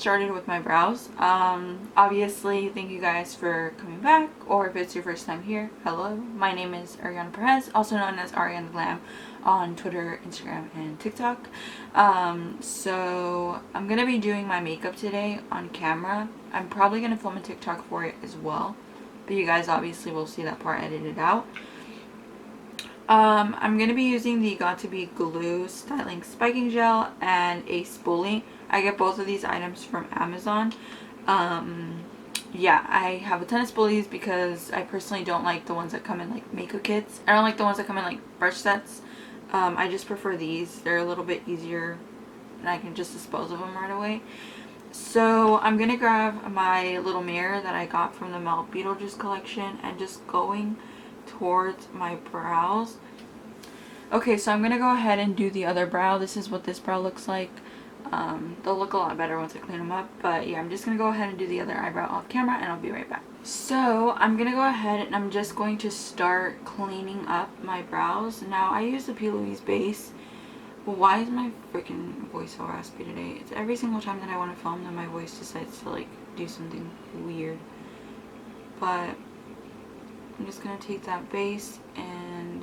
started with my brows. Obviously, thank you guys for coming back, or if it's your first time here, hello. My name is Ariana Perez, also known as Ariana Glam on Twitter, Instagram, and TikTok. So I'm gonna be doing my makeup today on camera. I'm probably gonna film a TikTok for it as well, but you guys obviously will see that part edited out. I'm going to be using the Got2b Glue Styling Spiking Gel and a spoolie. I get both of these items from Amazon. Yeah, I have a ton of spoolies because I personally don't like the ones that come in like makeup kits. I don't like the ones that come in like brush sets. I just prefer these. They're a little bit easier and I can just dispose of them right away. So I'm going to grab my little mirror that I got from the Melt Beetlejuice collection and just going towards my brows. Okay, so I'm gonna go ahead and do the other brow. This is what this brow looks like. They'll look a lot better once I clean them up, but yeah, I'm just gonna go ahead and do the other eyebrow off camera and I'll be right back. So I'm gonna go ahead and I'm just going to start cleaning up my brows. Now I use the P. Louise base. Well, why is my freaking voice so raspy today? It's every single time that I want to film that my voice decides to like do something weird. But I'm just going to take that base and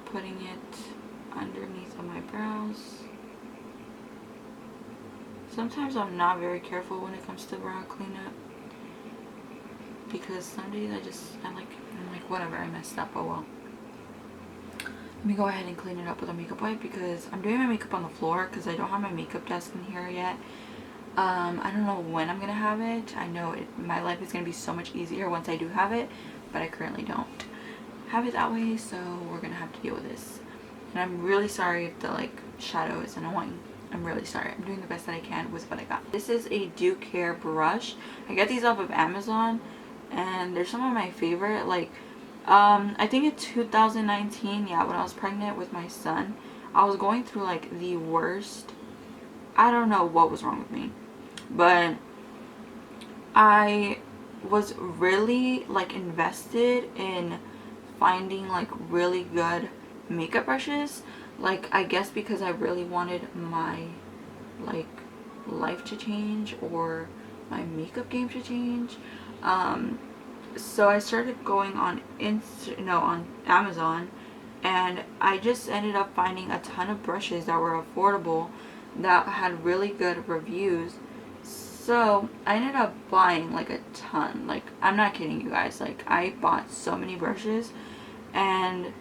putting it underneath of my brows. Sometimes I'm not very careful when it comes to brow cleanup, because some days I'm like whatever, I messed up, oh well. Let me go ahead and clean it up with a makeup wipe because I'm doing my makeup on the floor because I don't have my makeup desk in here yet. I don't know when I'm gonna have it. I know my life is gonna be so much easier once I do have it, but I currently don't have it that way, so we're gonna have to deal with this. And I'm really sorry if the like shadow is annoying. I'm really sorry. I'm doing the best that I can with what I got. This is a Duke Hair brush. I get these off of Amazon and they're some of my favorite. Like I think in 2019, yeah, when I was pregnant with my son, I was going through like the worst, I don't know what was wrong with me, but I was really like invested in finding like really good makeup brushes. Like, I guess because I really wanted my like life to change or my makeup game to change. So I started going on on Amazon, and I just ended up finding a ton of brushes that were affordable that had really good reviews. So I ended up buying like a ton. Like, I'm not kidding you guys, like I bought so many brushes, and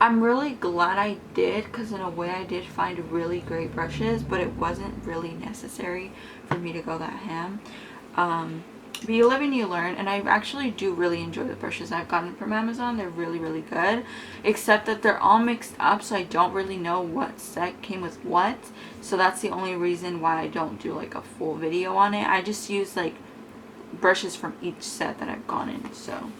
I'm really glad I did, because in a way I did find really great brushes, but it wasn't really necessary for me to go that ham. But you live and you learn, and I actually do really enjoy the brushes I've gotten from Amazon. They're really, really good, except that they're all mixed up, so I don't really know what set came with what. So that's the only reason why I don't do like a full video on it. I just use like brushes from each set that I've gone in. So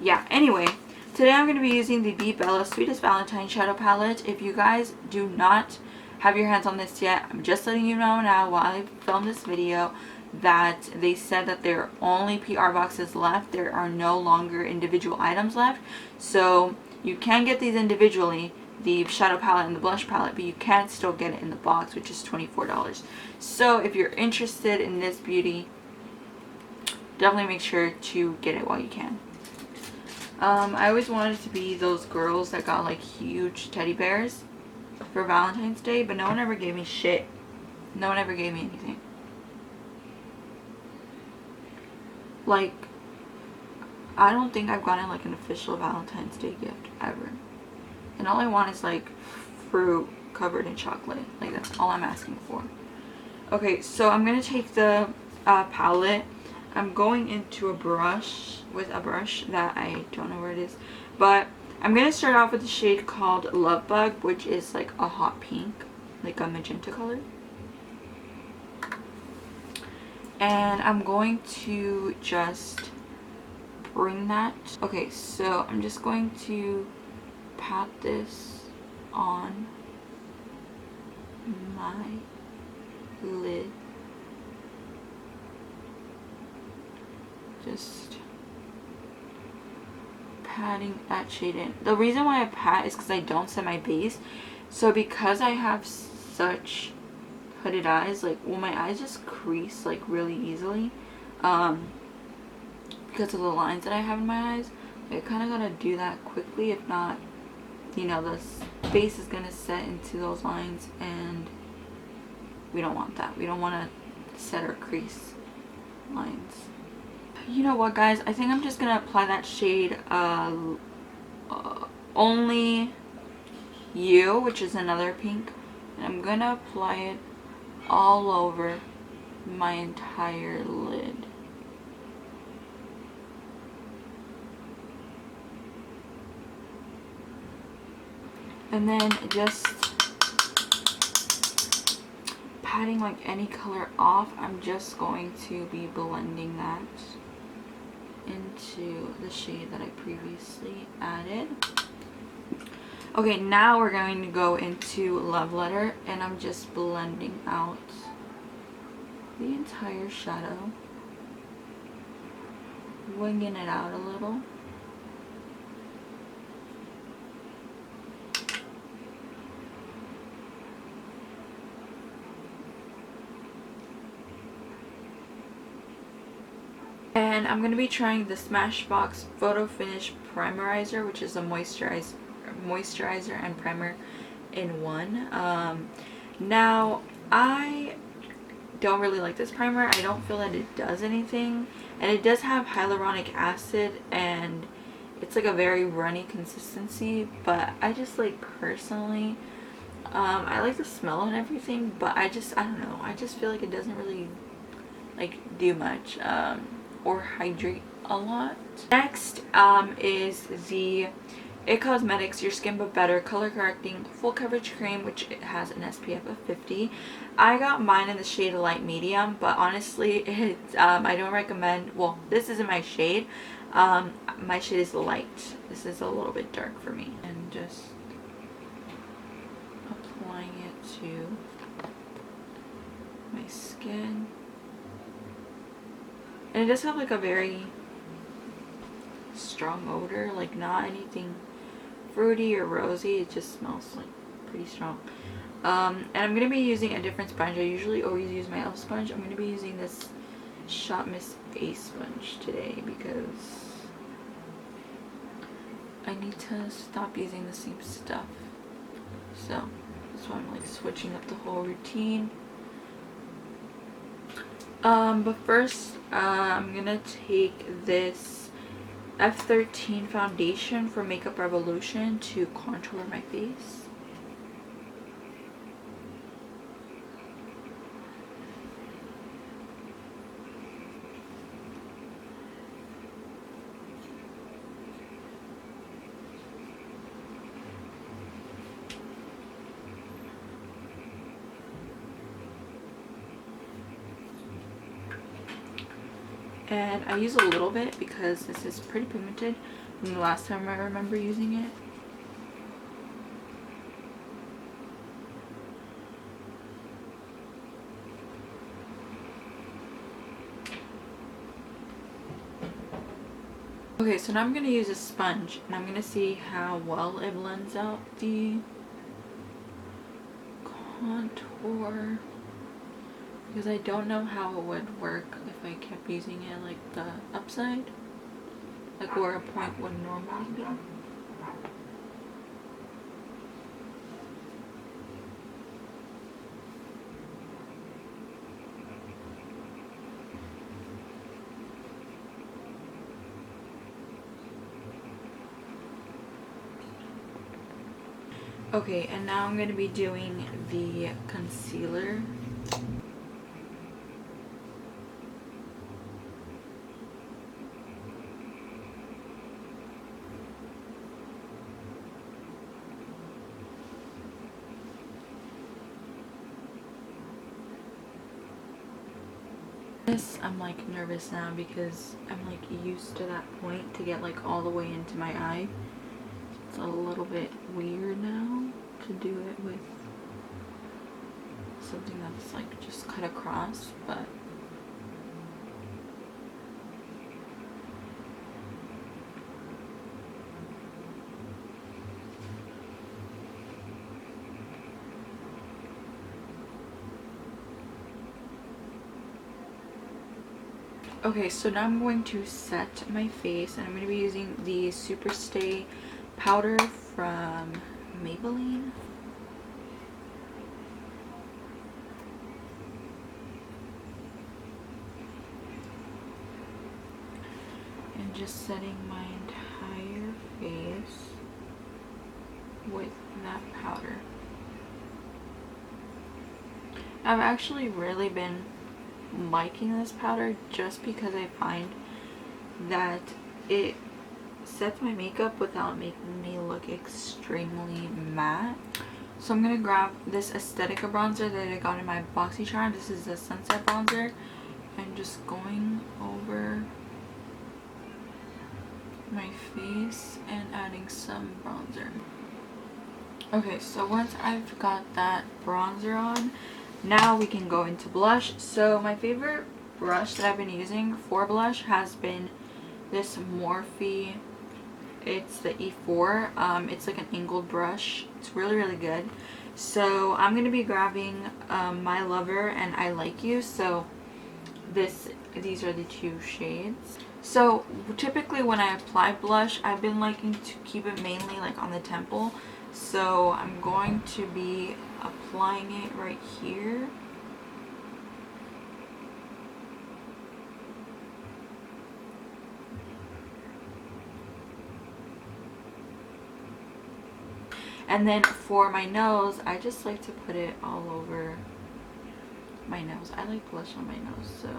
yeah, anyway, today I'm going to be using the Bebella Sweetest Valentine Shadow Palette. If you guys do not have your hands on this yet, I'm just letting you know now while I film this video that they said that there are only PR boxes left. There are no longer individual items left. So you can get these individually, the shadow palette and the blush palette, but you can still get it in the box, which is $24. So if you're interested in this beauty, definitely make sure to get it while you can. I always wanted to be those girls that got like huge teddy bears for Valentine's Day, but no one ever gave me shit. No one ever gave me anything. Like, I don't think I've gotten like an official Valentine's Day gift ever. And all I want is like fruit covered in chocolate. Like, that's all I'm asking for. Okay, so I'm going to take the palette. I'm going into a brush that I don't know where it is. But I'm going to start off with the shade called Love Bug, which is like a hot pink, like a magenta color. And I'm going to just bring that. Okay, so I'm just going to pat this on my lid. Just patting that shade in. The reason why I pat is because I don't set my base, So because I have such hooded eyes, like, well, my eyes just crease like really easily, because of the lines that I have in my eyes. I kind of gotta do that quickly, if not, you know, the face is gonna set into those lines, and we don't want that. We don't want to set or crease lines. You know what, guys? I think I'm just gonna apply that shade Only You, which is another pink, and I'm gonna apply it all over my entire lid. And then just patting like any color off, I'm just going to be blending that into the shade that I previously added. Okay, now we're going to go into Love Letter, and I'm just blending out the entire shadow, winging it out a little. And I'm going to be trying the Smashbox Photo Finish Primerizer, which is a moisturizer and primer in one. Now, I don't really like this primer. I don't feel that it does anything. And it does have hyaluronic acid, and it's like a very runny consistency. But I just like, personally, I like the smell and everything, but I don't know. I just feel like it doesn't really like do much. Or hydrate a lot. Next is the It Cosmetics Your Skin But Better Color Correcting Full Coverage Cream, which has an SPF of 50. I got mine in the shade Light Medium, but honestly, it's I don't recommend. Well, this isn't my shade. My shade is Light. This is a little bit dark for me, and just applying it to my skin. And it does have like a very strong odor, like not anything fruity or rosy. It just smells like pretty strong. And I'm going to be using a different sponge. I usually always use my e.l.f. sponge. I'm going to be using this Shop Miss Face sponge today because I need to stop using the same stuff. So that's why I'm like switching up the whole routine. But first, I'm gonna take this F13 foundation from Makeup Revolution to contour my face. And I use a little bit because this is pretty pigmented from the last time I remember using it. Okay, so now I'm going to use a sponge, and I'm going to see how well it blends out the contour. Because I don't know how it would work if I kept using it like the upside. Like where a point would normally be. Okay, and now I'm going to be doing the concealer. I'm like nervous now because I'm like used to that point to get like all the way into my eye. It's a little bit weird now to do it with something that's like just cut across, but Okay, so now I'm going to set my face, and I'm going to be using the Super Stay powder from Maybelline. And just setting my entire face with that powder. I've actually really been liking this powder just because I find that it sets my makeup without making me look extremely matte. So I'm gonna grab this Aesthetica bronzer that I got in my BoxyCharm. This is the Sunset bronzer, and just going over my face and adding some bronzer. Okay, so once I've got that bronzer on, now we can go into blush. So my favorite brush that I've been using for blush has been this Morphe. It's the E4. It's like an angled brush. It's really good. So I'm going to be grabbing My Lover and I Like You. So these are the two shades. So typically when I apply blush, I've been liking to keep it mainly like on the temple. So I'm going to be applying it right here. And then for my nose, I just like to put it all over my nose. I like blush on my nose, so.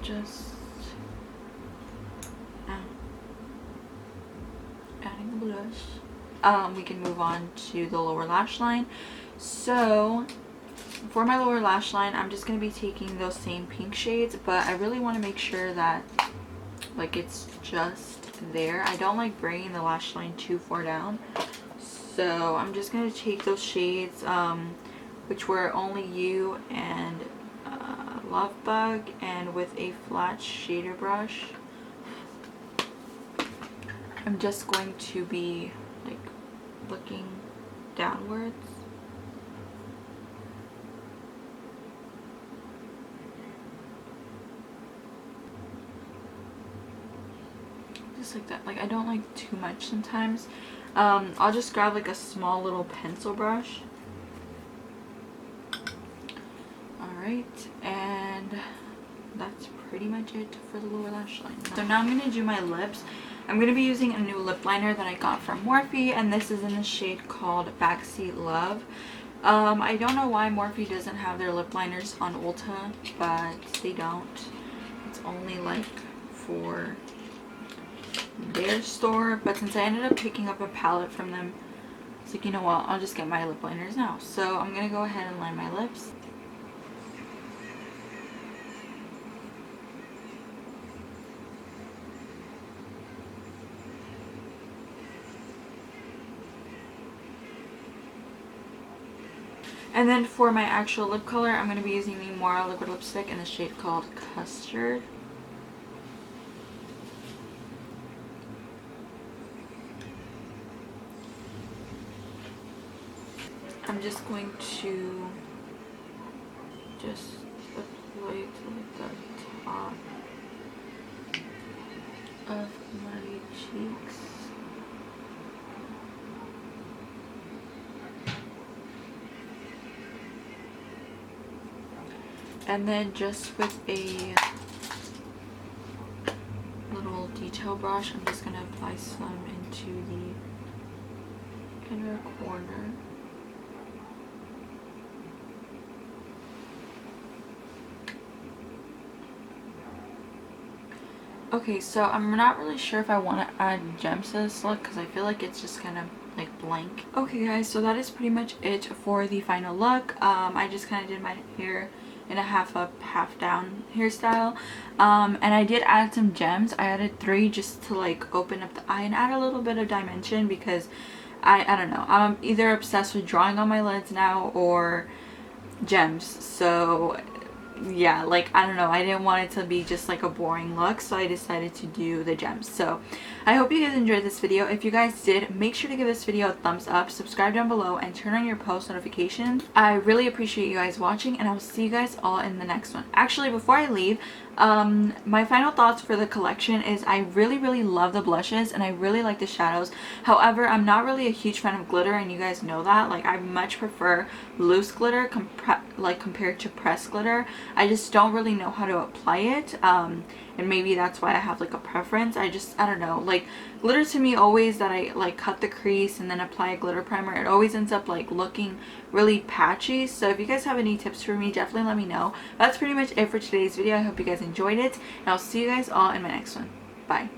Just adding the blush. We can move on to the lower lash line. So for my lower lash line, I'm just going to be taking those same pink shades, but I really want to make sure that like it's just there. I don't like bringing the lash line too far down. So I'm just going to take those shades, which were Only You and Love Bug, and with a flat shader brush, I'm just going to be like looking downwards. Just like that. Like I don't like too much sometimes. I'll just grab like a small little pencil brush. Alright, and that's pretty much it for the lower lash line. So now I'm going to do my lips. I'm going to be using a new lip liner that I got from Morphe, and this is in the shade called Backseat Love. I don't know why Morphe doesn't have their lip liners on Ulta, but they don't. It's only like for their store, but since I ended up picking up a palette from them, it's like, you know what, I'll just get my lip liners now. So I'm going to go ahead and line my lips. And then for my actual lip color, I'm going to be using the Mora liquid lipstick in the shade called Custard. I'm just going to just apply it to the top of my cheeks. And then just with a little detail brush, I'm just going to apply some into the inner corner. Okay, so I'm not really sure if I want to add gems to this look because I feel like it's just kind of like blank. Okay guys, so that is pretty much it for the final look. I just kind of did my hair in a half up, half down hairstyle. And I did add some gems. I added 3 just to like open up the eye and add a little bit of dimension because I don't know. I'm either obsessed with drawing on my lids now or gems. So yeah, like, I don't know, I didn't want it to be just like a boring look, so I decided to do the gems. So I hope you guys enjoyed this video. If you guys did, make sure to give this video a thumbs up, subscribe down below, and turn on your post notifications. I really appreciate you guys watching, and I will see you guys all in the next one. Actually, before I leave, my final thoughts for the collection is I really love the blushes and I really like the shadows. However, I'm not really a huge fan of glitter, and you guys know that. Like, I much prefer loose glitter compared to pressed glitter. I just don't really know how to apply it, and maybe that's why I have like a preference. I don't know, like, glitter to me always, that I like cut the crease and then apply a glitter primer, it always ends up like looking really patchy. So if you guys have any tips for me, definitely let me know. That's pretty much it for today's video. I hope you guys enjoyed it, and I'll see you guys all in my next one. Bye.